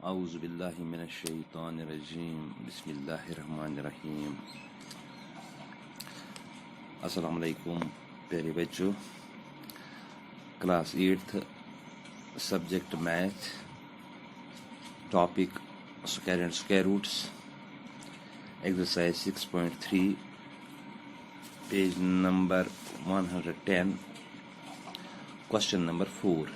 औज़ु बिल्लाहि मिनश शैतानिर रजीम बिस्मिल्लाहिर रहमानिर रहीम। अस्सलाम वालेकुम प्यारे बच्चों। Class 8th subject math, topic square and square roots, exercise 6.3, page number 110, question number 4।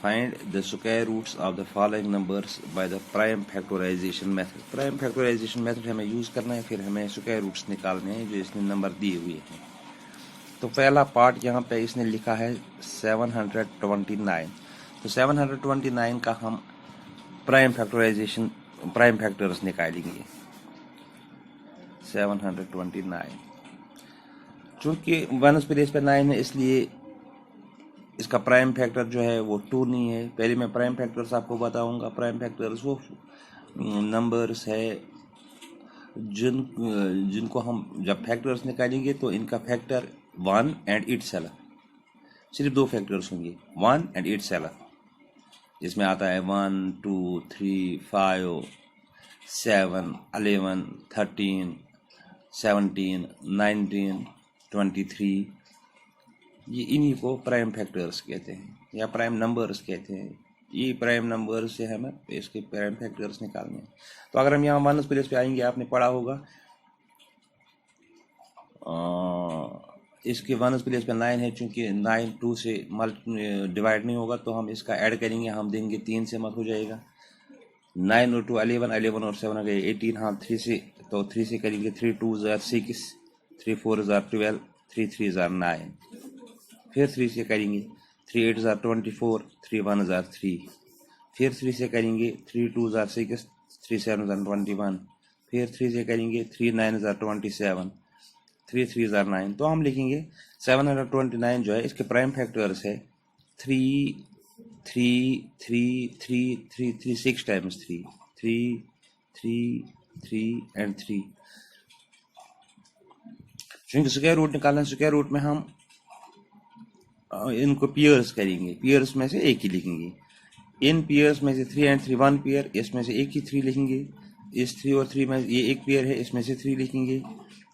Find the square roots of the following numbers by the prime factorization method। Prime factorization method हमें use करना है, फिर हमें square roots निकालने हैं जो इसने number दिए हुए हैं। तो पहला पार्ट यहाँ पे इसने लिखा है 729। तो 729 का हम प्राइम फैक्टर्स निकालेंगे। 729 चूंकि वनस प्लेस पे 9 है, इसलिए इसका प्राइम फैक्टर जो है वो 2 नहीं है। पहले मैं प्राइम फैक्टर्स आपको बताऊंगा। प्राइम फैक्टर्स वो नंबर्स है जिनको हम जब फैक्टर्स निकालेंगे तो इनका फैक्टर 1 एंड इटसेल्फ, सिर्फ 2 फैक्टर्स होंगे, 1 एंड इटसेल्फ। जिसमें आता है 1 2 3 5 7 11 13 17 19 23। ये इन्हीं को प्राइम फैक्टर्स कहते हैं या प्राइम नंबर्स कहते हैं। ये प्राइम नंबर्स से हमें इसके प्राइम फैक्टर्स निकालने हैं। तो अगर हम यहाँ वनस प्लेस पे आएंगे, आपने पढ़ा होगा इसके वनस प्लेस पे 9 है। चूंकि 9 2 से डिवाइड नहीं होगा तो हम इसका ऐड करेंगे, हम देंगे 3 से मत हो जाएगा। 9 और 2 11, 11 और 7 हो गए 18। हाँ 3 से, तो 3 से करेंगे 3 2 6, 3 4 12, 3 3 9। फिर 3 से करेंगे 3 8 24, 3 1 3। फिर 3 से करेंगे 3 2 6, 3 7 21। फिर 3 से करेंगे 3 9 27, 3 3 9। तो हम लिखेंगे 729 जो है इसके प्राइम फैक्टर्स है 3 3 3 3 3 3 6 टाइम्स 3 3 3 3 एंड 3। क्योंकि स्क्वायर रूट निकालना है, स्क्वायर रूट में हम इनको पेयर्स करेंगे, पेयर्स में से एक ही लिखेंगे। इन पेयर्स में से 3 एंड 3 1 पेयर, इसमें से एक ही 3 लिखेंगे। इस 3 और 3 में ये एक पेयर है, इसमें से 3 लिखेंगे।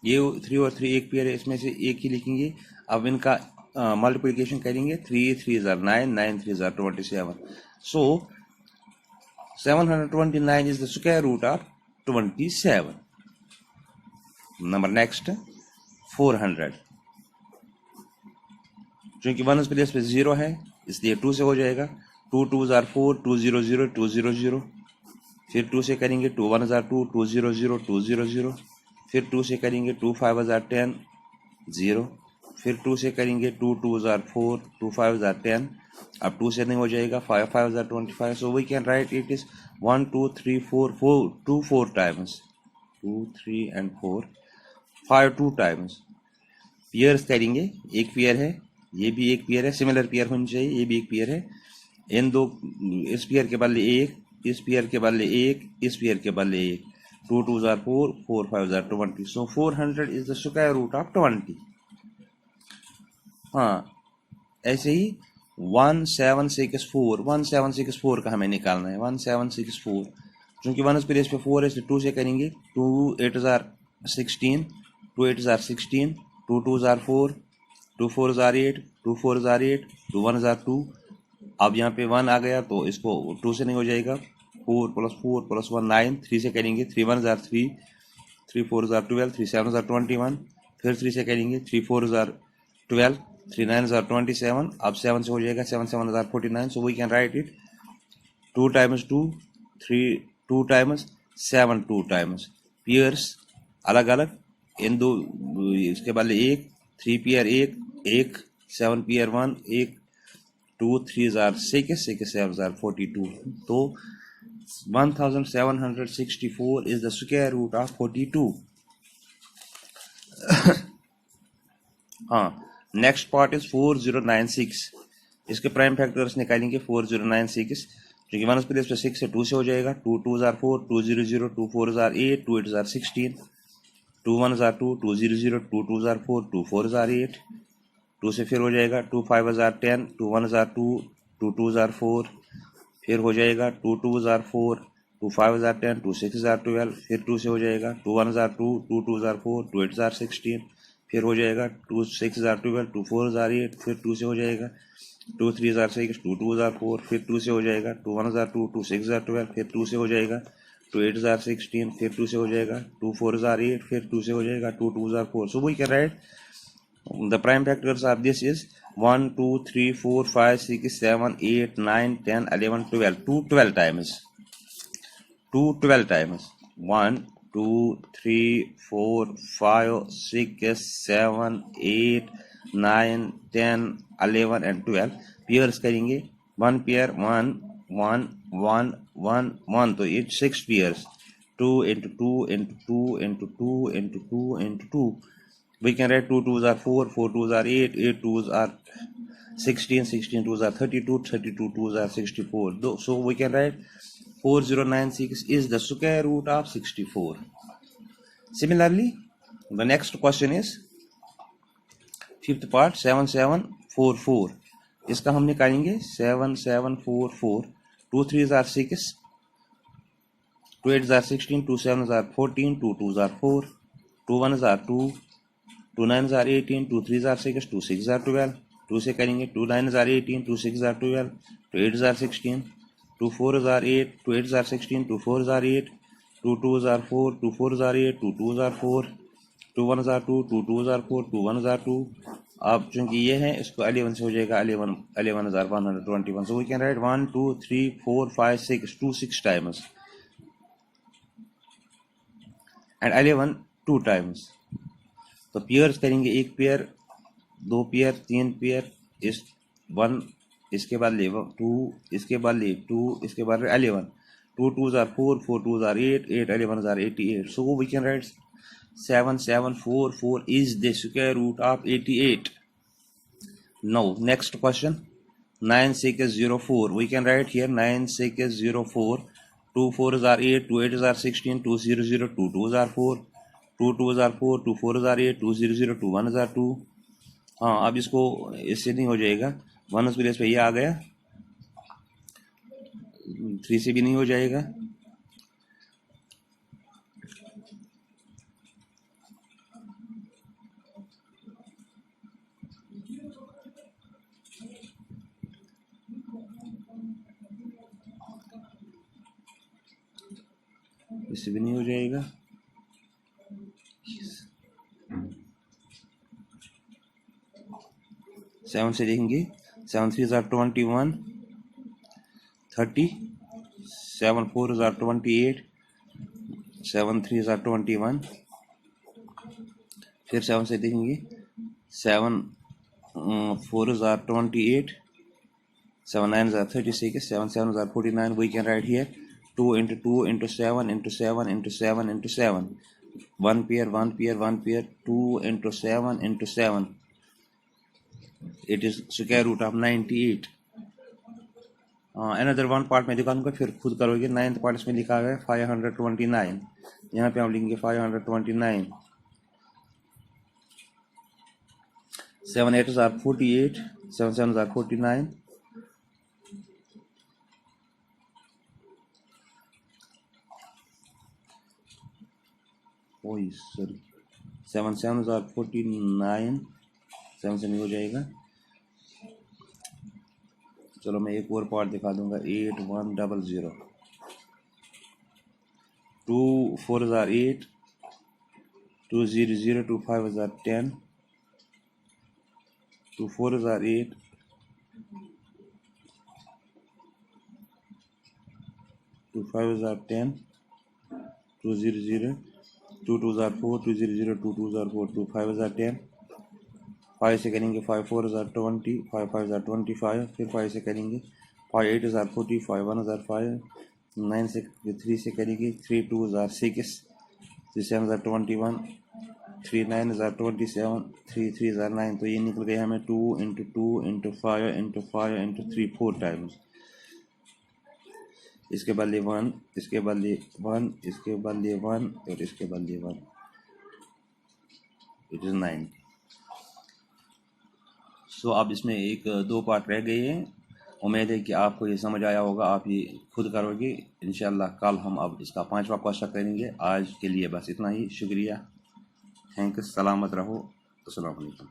ये 3 और 3 एक पेयर है, इसमें से एक ही लिखेंगे। अब इनका मल्टीप्लिकेशन करेंगे। 3 3 9, 9 3 27। So 729 is the square root of 27। Number next 400। चूंकि वनस प्लेस पे 0 है इसलिए 2 से हो जाएगा। 2 2 4, 2 0 0 2 0 0। फिर 2 से करेंगे 2 1 2, 2 0 0 2 0 0। फिर 2 से करेंगे 2 5 10 0। फिर 2 से करेंगे 2 2 4, 2 5 10। अब 2 से नहीं हो जाएगा, 5 5 25। So we can write it is 1 2 3 4 2 4 times, 2 3 and 4 5 2 times. Pairs करेंगे, एक पेयर है, ये भी एक पेयर है, सिमिलर पेयर होनी चाहिए, ये भी एक पेयर है। इन दो, इस पेयर के बदले एक, इस पेयर के बदले एक, इस पेयर के बदले एक। 2 2 4, 4 5 20। So 400 is the square root of 20। हाँ ऐसे ही 1764 का हमें निकालना है। 1764 क्योंकि 1 प्लेस पे 4 है इसलिए 2 से करेंगे। 2 8 16, 2 8 16, 2 2 4, 2 4 8, 2 4 8, 2 1 2। अब यहाँ पे 1 आ गया तो इसको 2 से नहीं हो जाएगा। 4 + 1 9। 3 से करेंगे 3 1 3, 3 4 12, 3 7 21। फिर 3 से करेंगे 3 4 12, 3 9 27। अब 7 से हो जाएगा, 7 7 49। So we can write it 2 times 2, 3 2 times 7 2 times. Pairs अलग अलग, इन दो इसके बदले एक, 3 पेयर एक 7 पेयर 1 एक, 2 3 6, 6 7 42। तो 1764 is the square root of 42। हाँ नेक्स्ट पार्ट इज 4096। इसके प्राइम फैक्टर्स निकालेंगे। 4096 क्योंकि 1 प्लेस पे 6 से 2 से हो जाएगा। 2 2 4, 2 0 0, 2 4 8, 2 8 16, 2 1 2, 2 0 0, 2 2 4, 2 4 8। 2 से फिर हो जाएगा 2 5 10, 2 1 2, 2 2 4। फिर हो जाएगा 2 2 ज़ार 4, 2 5 ज़ार 10, 2 6 ज़ार 12, फिर 2 से हो जाएगा 2 1 ज़ार 2, 2 2 ज़ार 4, 2 8 ज़ार 16, फिर हो जाएगा 2 6 ज़ार 12, 2 4 ज़ार 8, फिर 2 से हो जाएगा 2 3 ज़ार 6, 2 2 ज़ार 4, फिर 2 से हो जाएगा 2 1 ज़ार 2, 2 6 ज़ार 12, फिर 2 से हो जाएगा 2 8 ज़ार 16, फिर 2 से हो जाएगा 2 4 ज़ार 8, फिर 2 से हो जाएगा 2 2 ज़ार 4. So we can write the prime factors of this is 1 2 3 4 5 6 7 8 9 10 11 12, 2 12 times, 2 12 times, 1 2 3 4 5 6 7 8 9 10 11 and 12 pairs करेंगे. 1 pair 1 1 1 1 1, तो ये 6 pairs, 2 into 2 into 2 into 2 into 2 into 2. We can write 2 2s are 4, 4 2s are 8, 8 2s are 16, 16 2s are 32, 32 2s are 64. So we can write 4096 is the square root of 64. Similarly, the next question is fifth part 7744. इसका हम निकालेंगे 7744. 2 3s are 6, 2 8s are 16, 2 7s are 14, 2 2s are 4, 2 1s are 2, 2 9s are 18, 2 3s are 6, 2 6s are 12. 2 से करेंगे 2 9s are 18, 2 6s are 12, 2 8s are 16, 2 4s are 8, 2 8s are 16, 2 4s are 8, 2 2s are 4, 2 4s are 8, 2 2s are 4, 2 1s are 2, 2 2s are 4, 2 1s are 2. अब चूंकि ये है इसको 11 से हो जाएगा 11,121. So we can write 1 2 3 4 5 6, 2 6 times and 11 2 times. तो pairs करेंगे, एक पेयर, दो पेयर, तीन पेयर, इस 1, इसके बाद ले 2, इसके बाद ले 2, इसके बाद 11. 2 2s are 4, 4 2s are 8, 8 11s are 88. So we can write 7744 is the square root of 88. Now next question 9604. We can write here 9604. 2 4s are 8, 2 8s are 16, 2 0 0, 2 2s are 4, 2 2s are 4, 2 4s are 8, 2 0 0, 2 1s are 2. हाँ, अब इसको इससे नहीं हो जाएगा, 1 place पे ये आ गया, 3 से भी नहीं हो जाएगा. इससे भी नहीं हो जाएगा. 7 से देखेंगे, 7 3s are 21, 30, 7 4s are 28, 7 3s are 21. फिर 7 से देखेंगे, 7 4s are 28, 7 9s are 36, 7 7s are 49. We can write here 2 into 2 into 7 into 7 into 7 into 7. 1 pair, 1 pair, 1 pair, 2 into 7 into 7. It is square root of 98. Another one part में दिखाऊंगा, फिर खुद करोगे. 9th part इसमें लिखा है 529. यहाँ पे हम लिखेंगे 529. 7 8s are 48, 7 7s are 49. sorry, 7 7s are 49. 7 से नहीं हो जाएगा. चलो मैं एक और पार्ट दिखा दूंगा. 8100. 2 4s are 8, 2 0 0, 2 5s are 10, 2 4s are 8, 2 5s are 10, 2 0 0, 2 2s are 4, 2 0 0, 2 2s are 4, 2 5s are 10. 5 से करेंगे 5 4s are 20, 5 5s are 25. फिर 5 से करेंगे 5 8s are 40, 5 1s are 5. 9 से 3 से करेंगे 3 2s are 6, 3 7s are 21, 3 9s are 27, 3 3s are 9. तो ये निकल गया हमें 2 into 2 into 5 into 5 into 3 4 times. इसके बदले 1, इसके बदले 1, इसके बदले 1 और इसके बदले 1. It is 9. सो अब इसमें एक दो पार्ट रह गए हैं. उम्मीद है कि आपको ये समझ आया होगा, आप ये खुद करोगे इंशाल्लाह। कल हम अब इसका 5वां क्वेश्चन करेंगे। आज के लिए बस इतना ही, शुक्रिया, थैंक्स, सलामत रहो, अस्सलाम वालेकुम।